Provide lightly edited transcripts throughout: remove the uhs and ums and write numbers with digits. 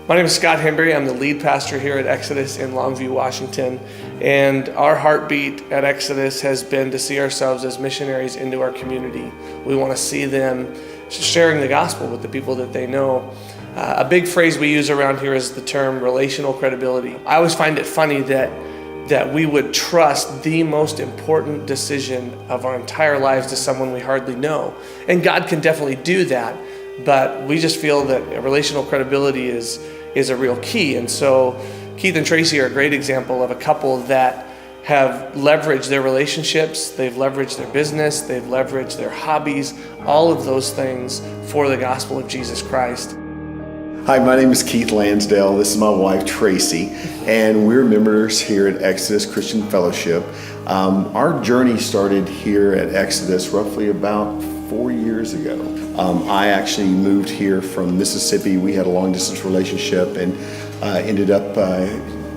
My name is Scott Hembry. I'm the lead pastor here at Exodus in Longview, Washington. And our heartbeat at Exodus has been to see ourselves as missionaries into our community. We want to see them sharing the gospel with the people that they know. A big phrase we use around here is the term relational credibility. I always find it funny that we would trust the most important decision of our entire lives to someone we hardly know. And God can definitely do that, but we just feel that relational credibility is a real key. And so Keith and Tracy are a great example of a couple that have leveraged their relationships, they've leveraged their business, they've leveraged their hobbies, all of those things for the gospel of Jesus Christ. Hi, my name is Keith Lansdale. This is my wife, Tracy, and we're members here at Exodus Christian Fellowship. Our journey started here at Exodus roughly about 4 years ago. I actually moved here from Mississippi. We had a long-distance relationship and ended up,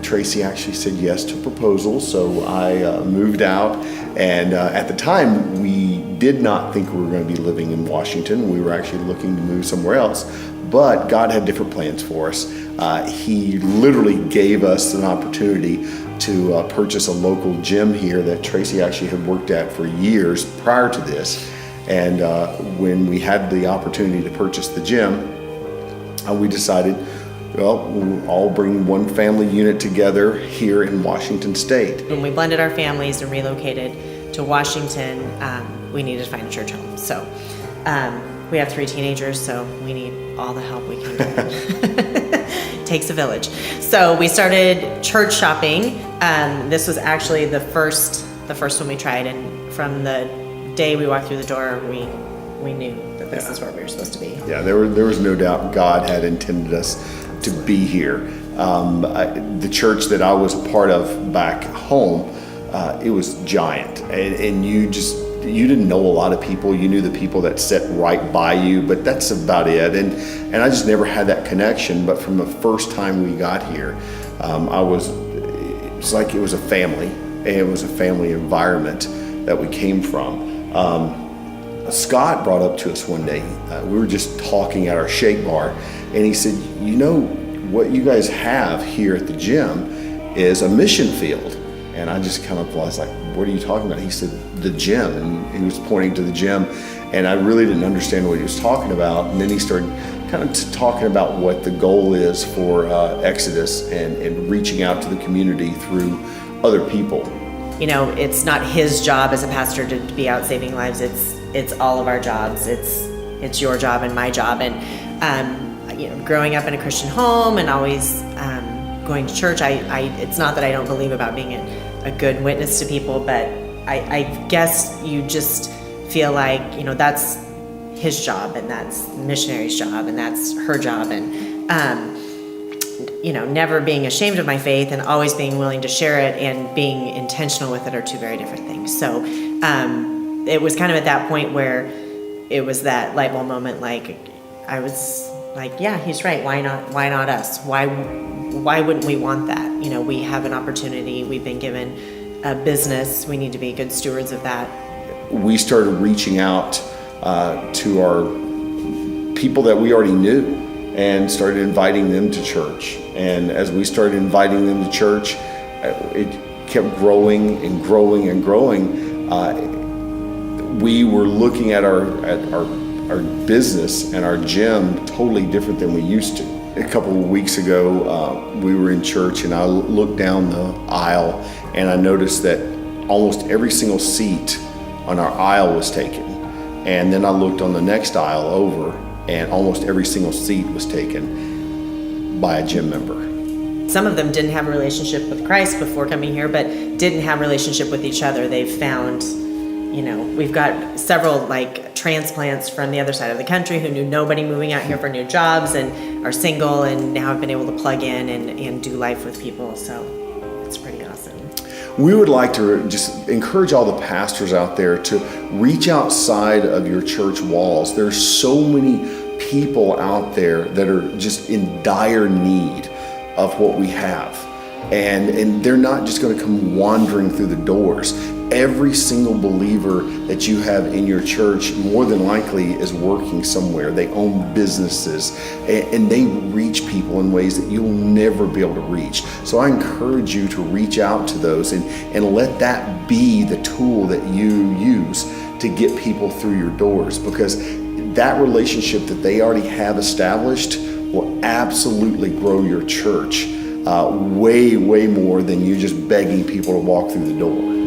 Tracy actually said yes to proposal, so I moved out. And at the time, we did not think we were going to be living in Washington. We were actually looking to move somewhere else. But God had different plans for us. He literally gave us an opportunity to purchase a local gym here that Tracy actually had worked at for years prior to this. And when we had the opportunity to purchase the gym, we decided, well, we'll all bring one family unit together here in Washington State. When we blended our families and relocated to Washington, we needed to find a church home. So we have 3 teenagers, so we need all the help we can get. Takes a village. So we started church shopping. This was actually the first one we tried, and from the day we walked through the door, we knew that this is where we were supposed to be. Yeah, there was no doubt God had intended us to be here. The church that I was a part of back home, it was giant, and you didn't know a lot of people. You knew the people that sat right by you, but that's about it. And I just never had that connection. But from the first time we got here, it's like it was a family. It was a family environment that we came from. Scott brought up to us one day. We were just talking at our shake bar, and he said, "You know what you guys have here at the gym is a mission field." And I just kind of was like, "What are you talking about?" He said, "The gym," and he was pointing to the gym, and I really didn't understand what he was talking about. And then he started kind of talking about what the goal is for Exodus and reaching out to the community through other people. You know, it's not his job as a pastor to be out saving lives. It's all of our jobs. It's your job and my job. And growing up in a Christian home and always going to church, it's not that I don't believe about being a good witness to people, but I guess you just feel like, that's his job, and that's the missionary's job, and that's her job, and never being ashamed of my faith and always being willing to share it and being intentional with it are 2 very different things. So it was kind of at that point where it was that light bulb moment. Like I was like, yeah, he's right. Why not us? Why wouldn't we want that? We have an opportunity. We've been given a business. We need to be good stewards of that. We started reaching out to our people that we already knew and started inviting them to church. And as we started inviting them to church, it kept growing and growing and growing. We were looking at our business and our gym totally different than we used to. A couple of weeks ago, we were in church, and I looked down the aisle, and I noticed that almost every single seat on our aisle was taken. And then I looked on the next aisle over, and almost every single seat was taken by a gym member. Some of them didn't have a relationship with Christ before coming here, but didn't have a relationship with each other. They've found, we've got several transplants from the other side of the country who knew nobody moving out here for new jobs and are single and now have been able to plug in and do life with people. So it's pretty awesome. We would like to just encourage all the pastors out there to reach outside of your church walls. There's so many people out there that are just in dire need of what we have. And they're not just going to come wandering through the doors. every single believer that you have in your church more than likely is working somewhere. They own businesses, and they reach people in ways that you'll never be able to reach. So I encourage you to reach out to those and let that be the tool that you use to get people through your doors, because that relationship that they already have established will absolutely grow your church way more than you just begging people to walk through the door.